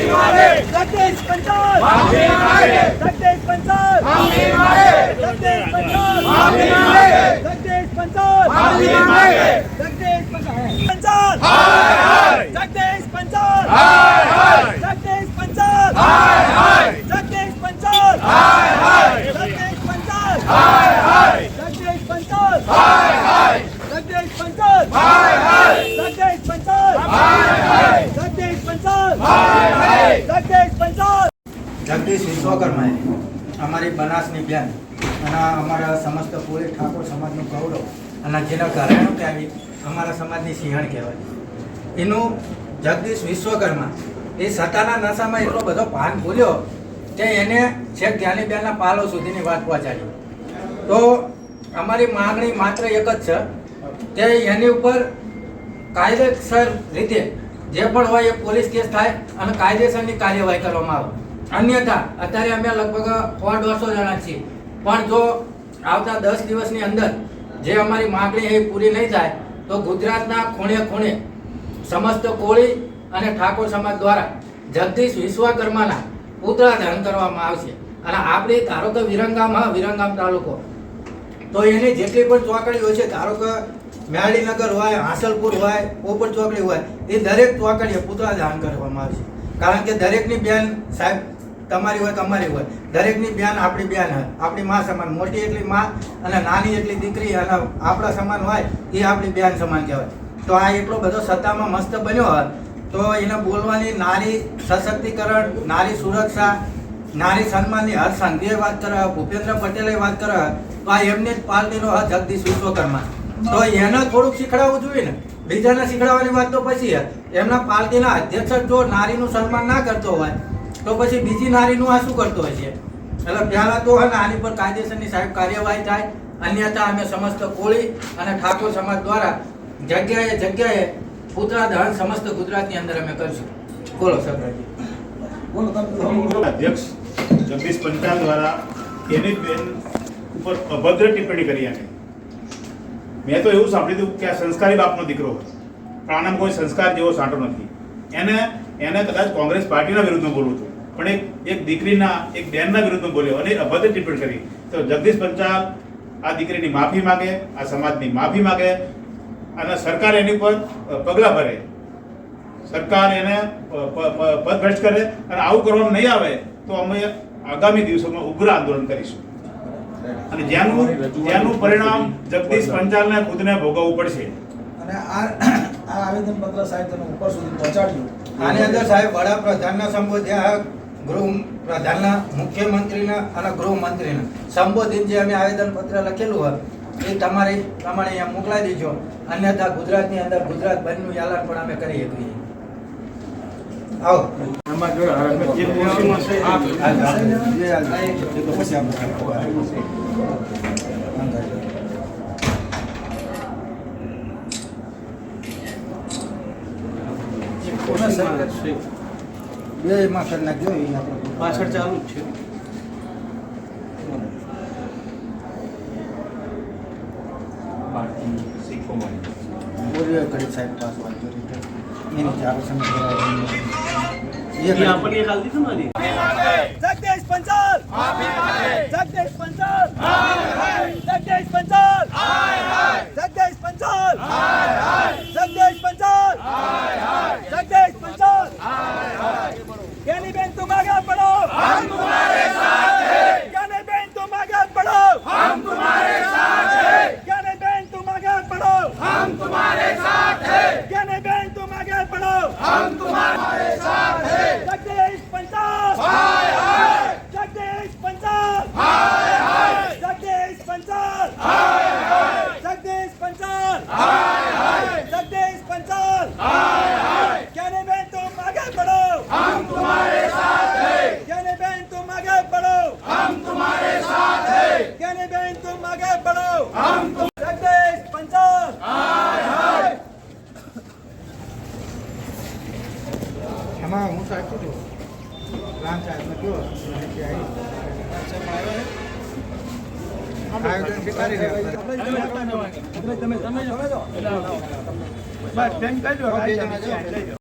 जगदीश पंचाल जगदीश पंचाल जगदीश पंचाल जगदीश पंचाल जगदीश पंचाल जगदीश पंचाल जगदीश पंचाल जगदीश पंचाल जगदीश पंचाल जगदीश पंचाल जगदीश पंचाल जगदीश पंचाल जगदीश पंचाल जगदीश पंचाल जगदीश विश्वकर्माए અમારી બનાસની બેન અને અમારા સમસ્ત કોળી ઠાકોર સમાજનું ગૌરવ અને જેના ઘરેણું કહેવી અમારા સમાજની સિંહણ કહેવાય. એનું જગદીશ વિશ્વકર્મા એ સત્તાના નશામાં એટલો બધો ભાન ભૂલ્યો કે એને છેક જ્ઞાનીબેનના પાલો સુધીની વાત પહોંચાડી. તો અમારી માંગણી માત્ર એક જ છે કે એની ઉપર કાયદેસર રીતે જે પણ હોય એ પોલીસ કેસ થાય અને કાયદેસરની કાર્યવાહી કરવામાં આવે. અન્યથા અત્યારે અમે લગભગ 150 જણા છીએ, પણ જો આવતા 10 દિવસની અંદર જે અમારી માંગણી એ પૂરી નહીં થાય તો ગુજરાતના ખૂણે ખૂણે સમસ્ત કોળી અને ઠાકોર સમાજ દ્વારા જગદીશ વિશ્વકર્માના પુતળા દહન કરવામાં આવશે. અને આપણી ધારો કે વિરંગામ તાલુકો તો એની જેટલી પણ ચોકડી હોય છે, ધારો કે મેળીનગર હોય, હાંસલપુર હોય, પોપટ ચોકડી હોય, એ દરેક ચોકડીએ પુતળા દહન કરવામાં આવશે. કારણ કે દરેકની બેન સાહેબ તમારી હોય કે અમારી હોય, દરેકની બેન આપણી બેન હોય, આપણી માં સમાન. મોટી એટલી માં અને નાની એટલી દીકરી અને આપણા સમાન હોય એ આપણી બેન સમાન કહેવાય. તો આ એટલો બધો સત્તામાં મસ્ત બન્યો હોય તો એને બોલવાની નારી સશક્તિકરણ, નારી સુરક્ષા, નારી સન્માનની હર સંઘે વાત કરે, ભૂપેન્દ્ર પટેલે વાત કરે, તો આ એમને જ પાર્ટીનો જગદીશ વિશ્વકર્મા. તો એને થોડુંક શીખડાવવું જોઈએ ને, બીજાને શીખડાવવાની વાત તો પછી એમના પાર્ટીના અધ્યક્ષ જો નારીનું સન્માન ના કરતો હોય તો પછી બીજી નારીનું આ શું કરતો હોય છે? એટલે પહેલા તો આની પર કાયદેસરની સાહેબ કાર્યવાહી થાય, અન્યથા અમે સમસ્ત કોળી અને ઠાકોર સમાજ દ્વારા જગ્યાએ પુતળા દહન સમસ્ત ગુજરાતની અંદર અમે કરશું. બોલો સબરાજી. અધ્યક્ષ જગદીશ પંચાલ દ્વારા એની બેન ઉપર અભદ્ર ટિપ્પણી કરી. અને મેં તો એવું સાંભળ્યું હતું કે આ સંસ્કારી બાપનો દીકરો હોય, પણ આનામાં કોઈ સંસ્કાર જેવો સાંટો નથી. એને કદાચ કોંગ્રેસ પાર્ટીના વિરુદ્ધમાં બોલવું હતું, પણ એક દીકરીના, એક બેનના વિરુદ્ધમાં બોલ્યો અને અભદ્ર ટિપ્પણી કરી. તો જગદીશ પંચાલ આ દીકરીની માફી માગે, આ સમાજની માફી માગે અને સરકાર એની પર પગલાં ભરે, સરકાર એને પદભ્રષ્ટ કરે. અને આવું કરવામાં નહીં આવે તો અમે આગામી દિવસોમાં ઉગ્ર આંદોલન કરીશું અને જેનું પરિણામ જગદીશ પંચાલને ખુદને ભોગવવું પડશે. અને આ આવેદન પત્ર સાહેબ તમે ઉપર સુધી પહોંચાડ્યું. આની અંદર સાહેબ વડાપ્રધાનના સંબોધ્યા, ગૃહપ્રધાનના, મુખ્યમંત્રીના અને ગૃહમંત્રીના સંબોધિત જે અમે આવેદન પત્ર લખેલું હોય એ તમારી પ્રમાણે અહીંયા મોકલાવી દેજો. અન્યથા ગુજરાતની અંદર ગુજરાત બંધનું એલાન પણ અમે કરી શકીએ. આવો બે માં કરી નાખજો. પાછળ ચાલુ જ છે. કરી સાહેબ પાસ વાંચો એની ચાર આપણે ખાલી દીધું ને जगदीश पंचाल जगदीश पंचाल जगदीश पंचाल जगदीश पंचाल जगदीश पंचाल जगदीश पंचाल ज्ञानी बेन तुम आगे बढ़ो, हम तुम्हारे साथ हैं. ज्ञानी बेन तुम आगे बढ़ो, हम तुम्हारे साथ हैं. ज्ञानी बेन तुम आगे बढ़ो, हम तुम्हारे साथ हैं. ज्ञानी बेन तुम आगे बढ़ो, हम तुम्हारे साथ हैं. जगदीश पंचाल जगदीश पंचाल जगदीश पंचाल जगदीश पंचाल जगदीश पंचाल ज्ञानी बेन तुम आगे बढ़ो, हम तुम्हारे साथ हैं. ज्ञानी बेन तुम आगे बढ़ो, हम तुम्हारे साथ हैं. ज्ञानी बेन तुम आगे बढ़ो, हम जगदीश पंचाल એમાં હું સાહેબ છું રામ સાહેબ કયો આયોજન સ્વીકારી રહ્યા.